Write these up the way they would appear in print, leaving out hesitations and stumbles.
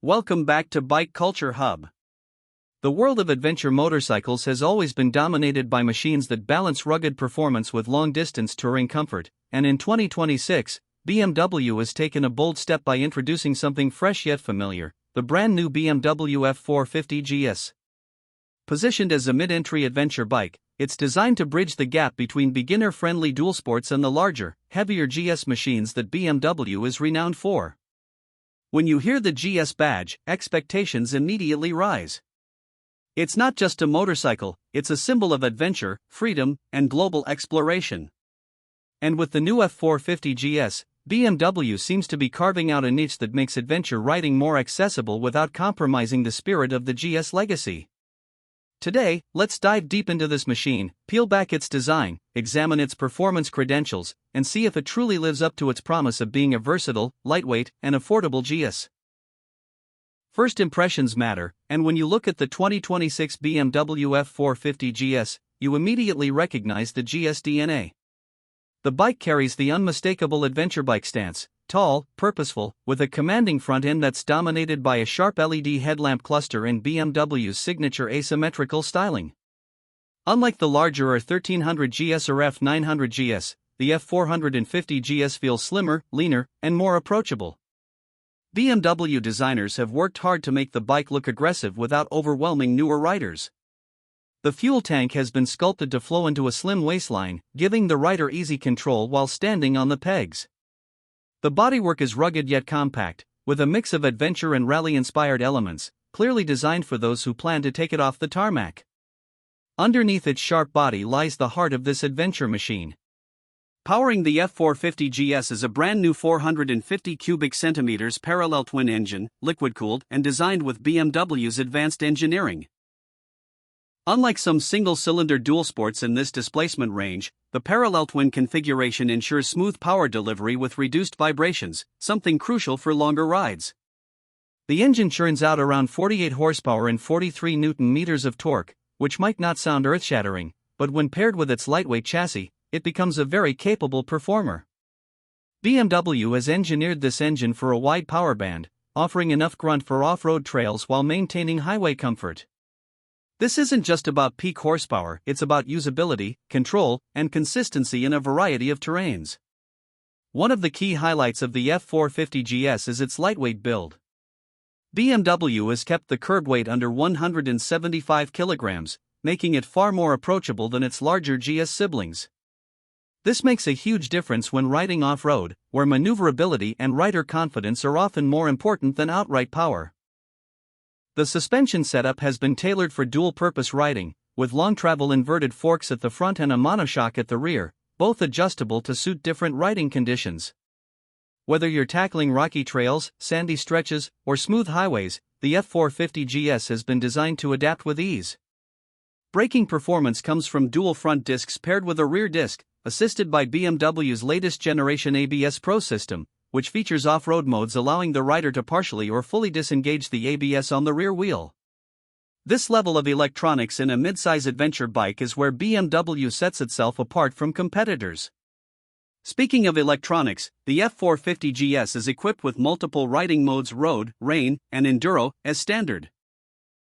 Welcome back to Bike Culture Hub. The world of adventure motorcycles has always been dominated by machines that balance rugged performance with long-distance touring comfort, and in 2026, BMW has taken a bold step by introducing something fresh yet familiar, the brand new BMW F 450 GS. Positioned as a mid-entry adventure bike, it's designed to bridge the gap between beginner-friendly dual sports and the larger, heavier GS machines that BMW is renowned for. When you hear the GS badge, expectations immediately rise. It's not just a motorcycle, it's a symbol of adventure, freedom, and global exploration. And with the new F 450 GS, BMW seems to be carving out a niche that makes adventure riding more accessible without compromising the spirit of the GS legacy. Today, let's dive deep into this machine, peel back its design, examine its performance credentials, and see if it truly lives up to its promise of being a versatile, lightweight, and affordable GS. First impressions matter, and when you look at the 2026 BMW F 450 GS, you immediately recognize the GS DNA. The bike carries the unmistakable adventure bike stance, tall, purposeful, with a commanding front end that's dominated by a sharp LED headlamp cluster and BMW's signature asymmetrical styling. Unlike the larger R1300 GS or F900 GS, the F 450 GS feels slimmer, leaner, and more approachable. BMW designers have worked hard to make the bike look aggressive without overwhelming newer riders. The fuel tank has been sculpted to flow into a slim waistline, giving the rider easy control while standing on the pegs. The bodywork is rugged yet compact, with a mix of adventure and rally-inspired elements, clearly designed for those who plan to take it off the tarmac. Underneath its sharp body lies the heart of this adventure machine. Powering the F 450 GS is a brand new 450 cubic centimeters parallel twin engine, liquid-cooled and designed with BMW's advanced engineering. Unlike some single-cylinder dual sports in this displacement range, the parallel twin configuration ensures smooth power delivery with reduced vibrations, something crucial for longer rides. The engine churns out around 48 horsepower and 43 Nm of torque, which might not sound earth-shattering, but when paired with its lightweight chassis, it becomes a very capable performer. BMW has engineered this engine for a wide power band, offering enough grunt for off-road trails while maintaining highway comfort. This isn't just about peak horsepower, it's about usability, control, and consistency in a variety of terrains. One of the key highlights of the F 450 GS is its lightweight build. BMW has kept the curb weight under 175 kilograms, making it far more approachable than its larger GS siblings. This makes a huge difference when riding off-road, where maneuverability and rider confidence are often more important than outright power. The suspension setup has been tailored for dual-purpose riding, with long-travel inverted forks at the front and a monoshock at the rear, both adjustable to suit different riding conditions. Whether you're tackling rocky trails, sandy stretches, or smooth highways, the F 450 GS has been designed to adapt with ease. Braking performance comes from dual front discs paired with a rear disc, assisted by BMW's latest generation ABS Pro system, which features off-road modes allowing the rider to partially or fully disengage the ABS on the rear wheel. This level of electronics in a mid-size adventure bike is where BMW sets itself apart from competitors. Speaking of electronics, the F 450 GS is equipped with multiple riding modes: road, rain, and enduro, as standard.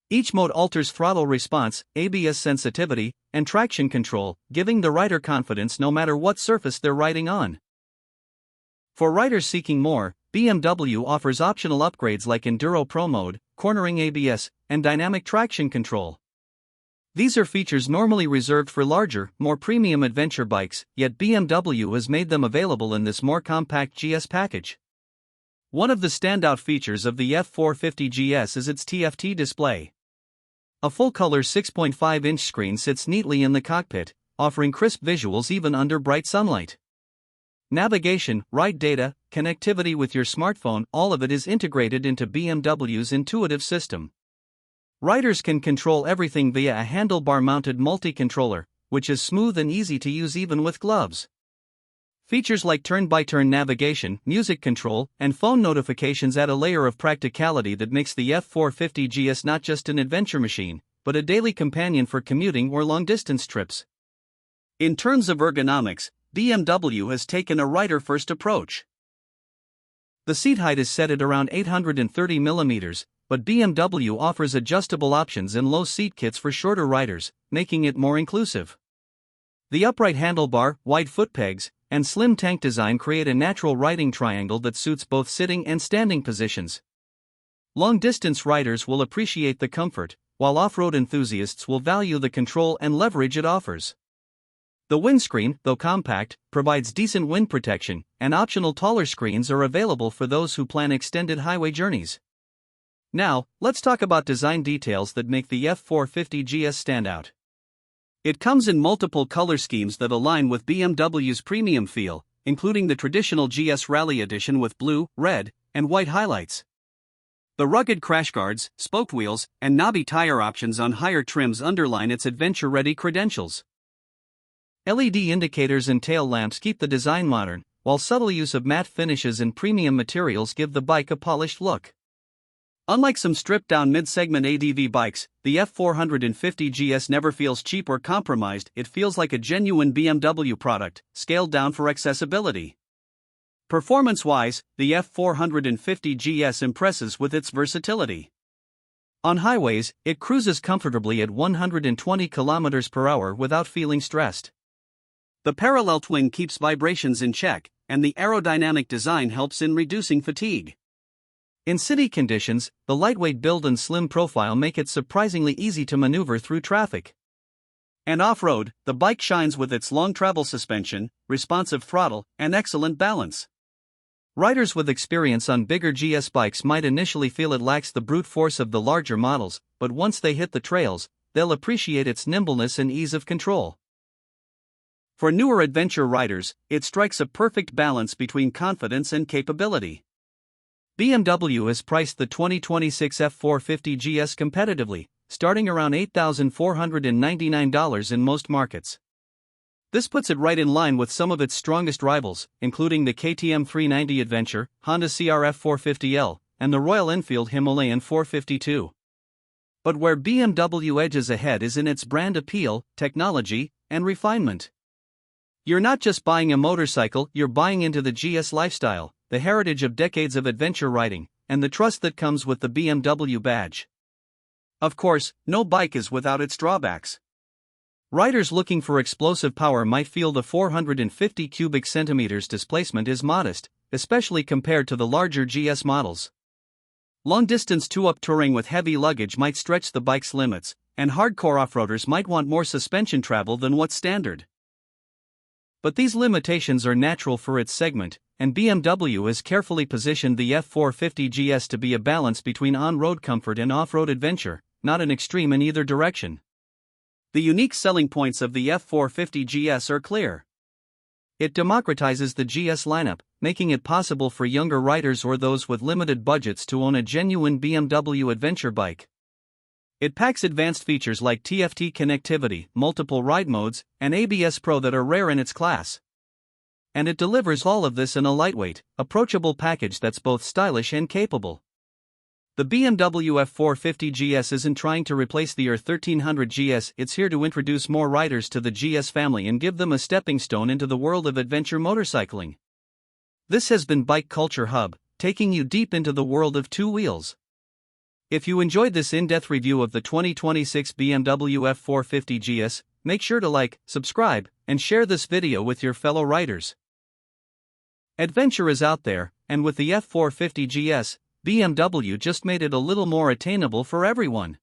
Each mode alters throttle response, ABS sensitivity, and traction control, giving the rider confidence no matter what surface they're riding on. For riders seeking more, BMW offers optional upgrades like Enduro Pro Mode, cornering ABS, and dynamic traction control. These are features normally reserved for larger, more premium adventure bikes, yet BMW has made them available in this more compact GS package. One of the standout features of the F 450 GS is its TFT display. A full-color 6.5-inch screen sits neatly in the cockpit, offering crisp visuals even under bright sunlight. Navigation, ride data, connectivity with your smartphone, all of it is integrated into BMW's intuitive system. Riders can control everything via a handlebar-mounted multi-controller, which is smooth and easy to use even with gloves. Features like turn-by-turn navigation, music control, and phone notifications add a layer of practicality that makes the F 450 GS not just an adventure machine, but a daily companion for commuting or long-distance trips. In terms of ergonomics, BMW has taken a rider-first approach. The seat height is set at around 830 mm, but BMW offers adjustable options in low seat kits for shorter riders, making it more inclusive. The upright handlebar, wide foot pegs, and slim tank design create a natural riding triangle that suits both sitting and standing positions. Long-distance riders will appreciate the comfort, while off-road enthusiasts will value the control and leverage it offers. The windscreen, though compact, provides decent wind protection, and optional taller screens are available for those who plan extended highway journeys. Now, let's talk about design details that make the F450 GS stand out. It comes in multiple color schemes that align with BMW's premium feel, including the traditional GS Rally Edition with blue, red, and white highlights. The rugged crash guards, spoked wheels, and knobby tire options on higher trims underline its adventure-ready credentials. LED indicators and tail lamps keep the design modern, while subtle use of matte finishes and premium materials give the bike a polished look. Unlike some stripped-down mid-segment ADV bikes, the F450 GS never feels cheap or compromised. It feels like a genuine BMW product, scaled down for accessibility. Performance-wise, the F450 GS impresses with its versatility. On highways, it cruises comfortably at 120 km/h without feeling stressed. The parallel twin keeps vibrations in check, and the aerodynamic design helps in reducing fatigue. In city conditions, the lightweight build and slim profile make it surprisingly easy to maneuver through traffic. And off-road, the bike shines with its long travel suspension, responsive throttle, and excellent balance. Riders with experience on bigger GS bikes might initially feel it lacks the brute force of the larger models, but once they hit the trails, they'll appreciate its nimbleness and ease of control. For newer adventure riders, it strikes a perfect balance between confidence and capability. BMW has priced the 2026 F450 GS competitively, starting around $8,499 in most markets. This puts it right in line with some of its strongest rivals, including the KTM 390 Adventure, Honda CR-F 450L, and the Royal Enfield Himalayan 452. But where BMW edges ahead is in its brand appeal, technology, and refinement. You're not just buying a motorcycle, you're buying into the GS lifestyle, the heritage of decades of adventure riding, and the trust that comes with the BMW badge. Of course, no bike is without its drawbacks. Riders looking for explosive power might feel the 450 cubic centimeters displacement is modest, especially compared to the larger GS models. Long-distance two-up touring with heavy luggage might stretch the bike's limits, and hardcore off-roaders might want more suspension travel than what's standard. But these limitations are natural for its segment, and BMW has carefully positioned the F450 GS to be a balance between on-road comfort and off-road adventure, not an extreme in either direction. The unique selling points of the F450 GS are clear. It democratizes the GS lineup, making it possible for younger riders or those with limited budgets to own a genuine BMW adventure bike. It packs advanced features like TFT connectivity, multiple ride modes, and ABS Pro that are rare in its class. And it delivers all of this in a lightweight, approachable package that's both stylish and capable. The BMW F450 GS isn't trying to replace the R1300 GS, it's here to introduce more riders to the GS family and give them a stepping stone into the world of adventure motorcycling. This has been Bike Culture Hub, taking you deep into the world of two wheels. If you enjoyed this in-depth review of the 2026 BMW F450 GS, make sure to like, subscribe, and share this video with your fellow riders. Adventure is out there, and with the F450 GS, BMW just made it a little more attainable for everyone.